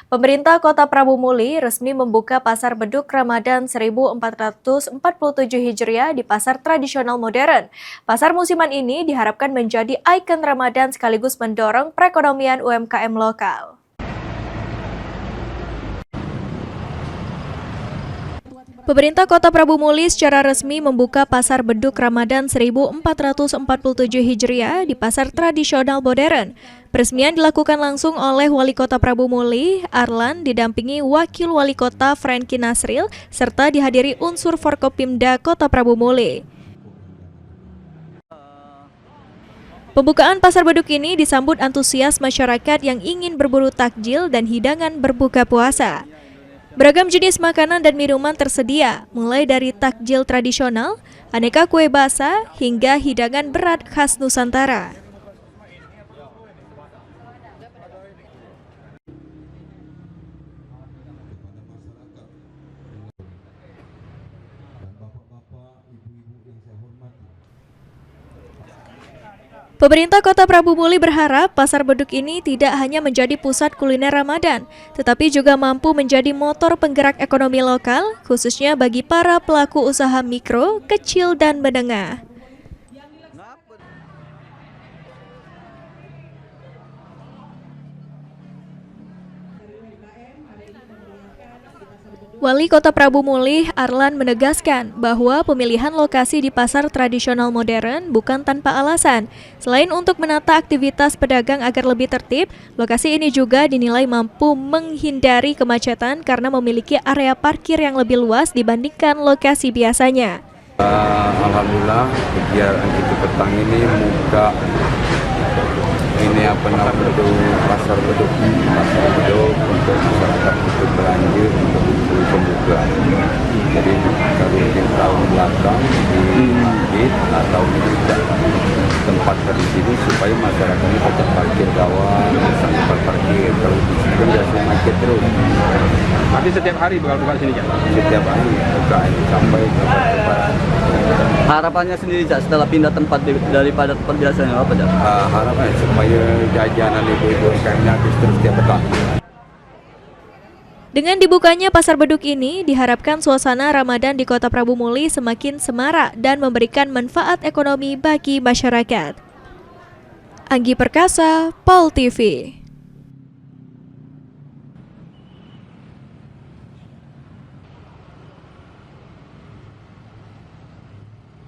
Pemerintah Kota Prabu Muli resmi membuka Pasar Beduk Ramadan 1447 Hijriah di pasar tradisional modern. Pasar musiman ini diharapkan menjadi ikon Ramadan sekaligus mendorong perekonomian UMKM lokal. Pemerintah Kota Prabu Muli secara resmi membuka Pasar Beduk Ramadan 1447 Hijriah di pasar tradisional modern. Peresmian dilakukan langsung oleh Wali Kota Prabu Muli, Arlan, didampingi Wakil Wali Kota Franky Nasril, serta dihadiri unsur Forkopimda Kota Prabu Muli. Pembukaan Pasar Beduk ini disambut antusias masyarakat yang ingin berburu takjil dan hidangan berbuka puasa. Beragam jenis makanan dan minuman tersedia, mulai dari takjil tradisional, aneka kue basah, hingga hidangan berat khas Nusantara. Pemerintah Kota Prabu Muli berharap Pasar Beduk ini tidak hanya menjadi pusat kuliner Ramadan, tetapi juga mampu menjadi motor penggerak ekonomi lokal, khususnya bagi para pelaku usaha mikro, kecil, dan menengah. Wali Kota Prabu Muli, Arlan, menegaskan bahwa pemilihan lokasi di pasar tradisional modern bukan tanpa alasan. Selain untuk menata aktivitas pedagang agar lebih tertib, lokasi ini juga dinilai mampu menghindari kemacetan karena memiliki area parkir yang lebih luas dibandingkan lokasi biasanya. Alhamdulillah, kegiatan itu petang ini buka pasar beduk untuk masyarakat untuk belanja untuk pembukaan. Jadi kalau mungkin tahun belakang di masjid atau di tempat di sini supaya masyarakat ini tetap parkir gawang, tempat parkir. Kalau di sini kan biasanya macet terus. Tapi setiap hari buka sini ya? Setiap hari buka sampai tempat-tempat. Harapannya sendiri Jak, setelah pindah tempat daripada tempat biasanya apa Jak? Harapannya supaya jajanan ibu-ibu kami habis terus setiap petang. Dengan dibukanya Pasar Beduk ini, diharapkan suasana Ramadan di Kota Prabu Muli semakin semarak dan memberikan manfaat ekonomi bagi masyarakat. Anggi Perkasa, Pol TV.